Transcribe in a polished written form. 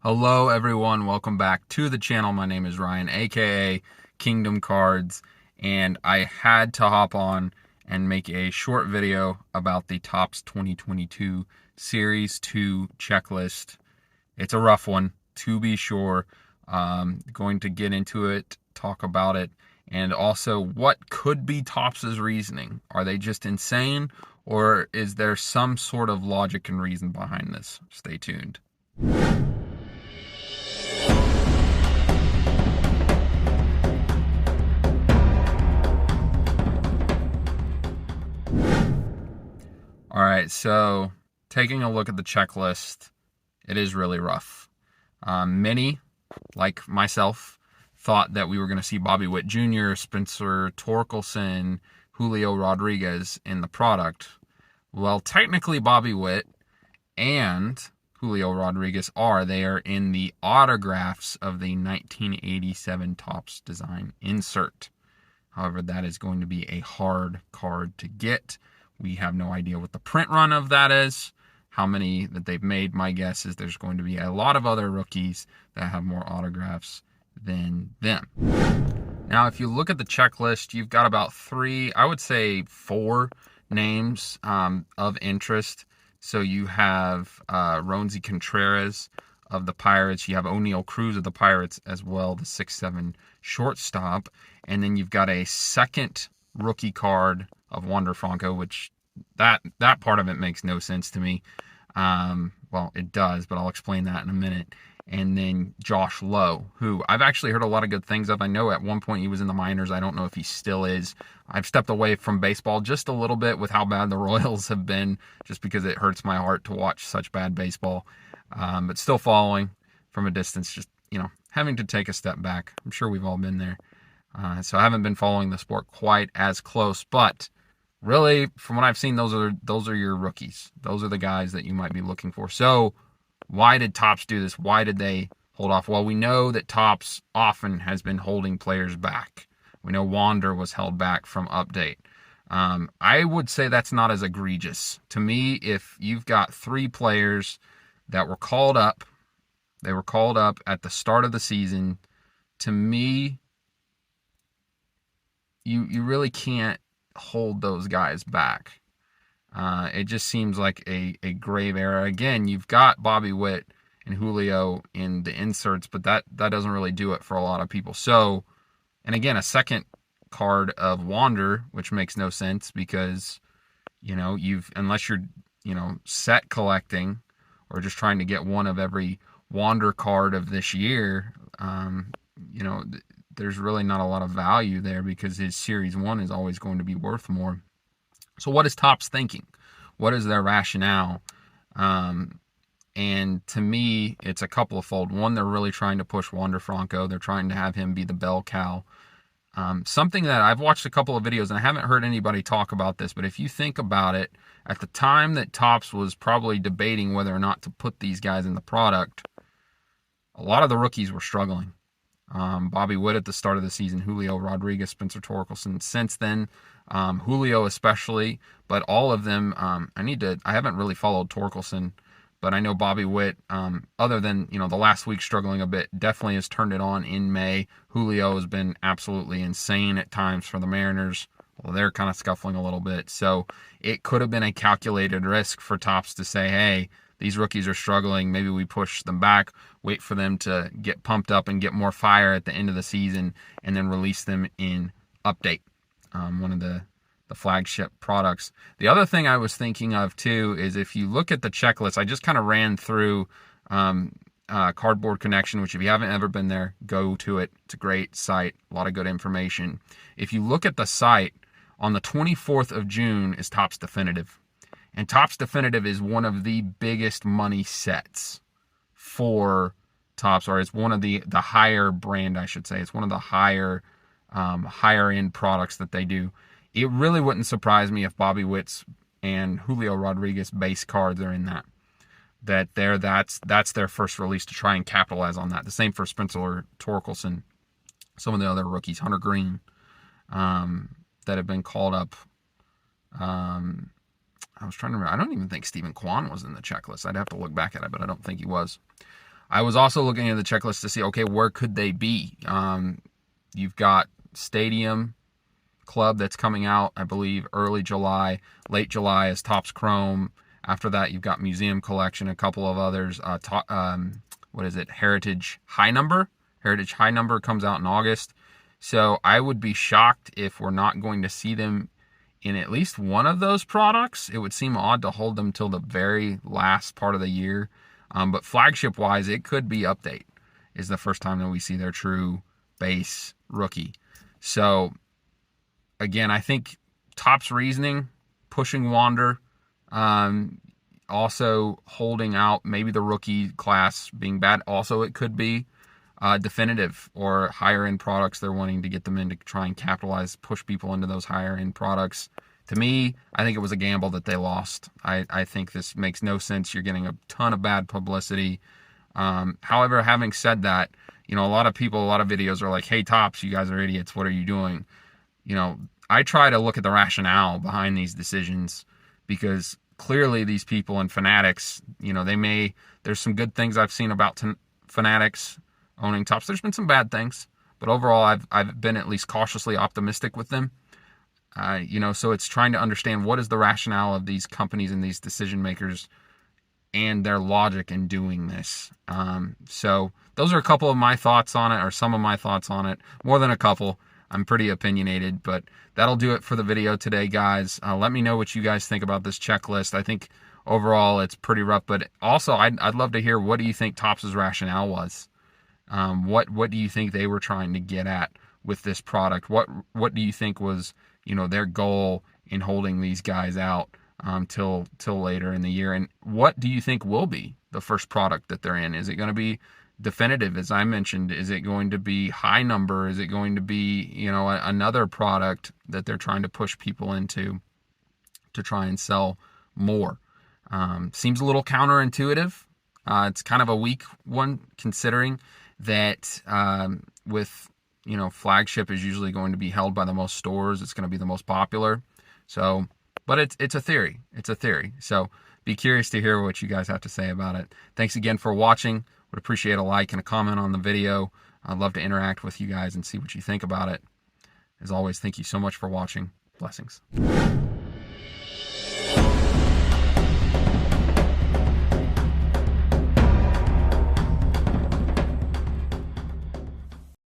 Hello everyone, welcome back to the channel. My name is Ryan, aka Kingdom Cards, and I had to hop on and make a short video about the Topps 2022 Series 2 checklist. It's a rough one, to be sure. Going to get into it, talk about it, and also what could be Topps's reasoning. Are they just insane, or is there some sort of logic and reason behind this? Stay tuned. All right, so taking a look at the checklist, it is really rough. Many, like myself, thought that we were going to see Bobby Witt Jr., Spencer Torkelson, Julio Rodriguez in the product. Well, technically Bobby Witt and Julio Rodriguez they are in the autographs of the 1987 Topps design insert. However, that is going to be a hard card to get. We have no idea what the print run of that is, how many that they've made. My guess is there's going to be a lot of other rookies that have more autographs than them. Now, if you look at the checklist, you've got about four names of interest. So you have Roansy Contreras of the Pirates. You have O'Neal Cruz of the Pirates as well, the 6'7" shortstop. And then you've got a second rookie card of Wander Franco, which that part of it makes no sense to me. Well, it does, but I'll explain that in a minute. And then Josh Lowe, who I've actually heard a lot of good things of. I know at one point he was in the minors. I don't know if he still is. I've stepped away from baseball just a little bit with how bad the Royals have been, just because it hurts my heart to watch such bad baseball. But still following from a distance, just, having to take a step back. I'm sure we've all been there. So I haven't been following the sport quite as close, but really, from what I've seen, those are your rookies. Those are the guys that you might be looking for. So why did Topps do this? Why did they hold off? Well, we know that Topps often has been holding players back. We know Wander was held back from update. I would say that's not as egregious. To me, if you've got three players that were called up, they were called up at the start of the season, to me, you really can't hold those guys back. It just seems like a grave error. Again, you've got Bobby Witt and Julio in the inserts, but that doesn't really do it for a lot of people. So, and again, a second card of Wander, which makes no sense because, unless you're, set collecting or just trying to get one of every Wander card of this year, there's really not a lot of value there because his Series 1 is always going to be worth more. So what is Topps thinking? What is their rationale? And to me, it's a couple of fold. One, they're really trying to push Wander Franco. They're trying to have him be the bell cow. Something that I've watched a couple of videos, and I haven't heard anybody talk about this, but if you think about it, at the time that Topps was probably debating whether or not to put these guys in the product, a lot of the rookies were struggling. Bobby Witt at the start of the season, Julio Rodriguez, Spencer Torkelson since then, Julio especially, but all of them, I haven't really followed Torkelson, but I know Bobby Witt, other than, the last week struggling a bit, definitely has turned it on in May. Julio has been absolutely insane at times for the Mariners. Well, they're kind of scuffling a little bit. So it could have been a calculated risk for Topps to say, hey, these rookies are struggling. Maybe we push them back, wait for them to get pumped up and get more fire at the end of the season, and then release them in Update, one of the flagship products. The other thing I was thinking of, too, is if you look at the checklist, I just kind of ran through Cardboard Connection, which if you haven't ever been there, go to it. It's a great site, a lot of good information. If you look at the site, on the 24th of June is Topps Definitive. And Topps Definitive is one of the biggest money sets for Topps, or it's one of the higher brand, I should say. It's one of the higher end products that they do. It really wouldn't surprise me if Bobby Witt's and Julio Rodriguez base cards are in that. That's their first release to try and capitalize on that. The same for Spencer Torkelson, some of the other rookies, Hunter Green, that have been called up. I was trying to remember. I don't even think Stephen Kwan was in the checklist. I'd have to look back at it, but I don't think he was. I was also looking at the checklist to see, okay, where could they be? You've got Stadium Club that's coming out, I believe, early July. Late July is Topps Chrome. After that, you've got Museum Collection, a couple of others. What is it? Heritage High Number. Heritage High Number comes out in August. So I would be shocked if we're not going to see them in at least one of those products. It would seem odd to hold them till the very last part of the year. But flagship-wise, it could be Update is the first time that we see their true base rookie. So, again, I think Topps reasoning, pushing Wander, also holding out maybe the rookie class being bad. Also, it could be definitive or higher end products. They're wanting to get them in to try and capitalize, push people into those higher end products. To me, I think it was a gamble that they lost. I think this makes no sense. You're getting a ton of bad publicity. However, having said that, a lot of people, a lot of videos are like, hey, Topps, you guys are idiots. What are you doing? I try to look at the rationale behind these decisions, because clearly these people and Fanatics, there's some good things I've seen about Fanatics owning Topps. There's been some bad things, but overall I've been at least cautiously optimistic with them. So it's trying to understand what is the rationale of these companies and these decision makers and their logic in doing this. So those are a couple of my thoughts on it, or some of my thoughts on it. More than a couple. I'm pretty opinionated, but that'll do it for the video today, guys. Let me know what you guys think about this checklist. I think overall it's pretty rough, but also I'd love to hear, what do you think Topps' rationale was? What do you think they were trying to get at with this product? What do you think was, their goal in holding these guys out till later in the year? And what do you think will be the first product that they're in? Is it going to be definitive, as I mentioned? Is it going to be High Number? Is it going to be, another product that they're trying to push people into to try and sell more? Seems a little counterintuitive. It's kind of a weak one, considering that with, flagship is usually going to be held by the most stores. It's going to be the most popular. So, but it's a theory. It's a theory. So be curious to hear what you guys have to say about it. Thanks again for watching. Would appreciate a like and a comment on the video. I'd love to interact with you guys and see what you think about it. As always, thank you so much for watching. Blessings.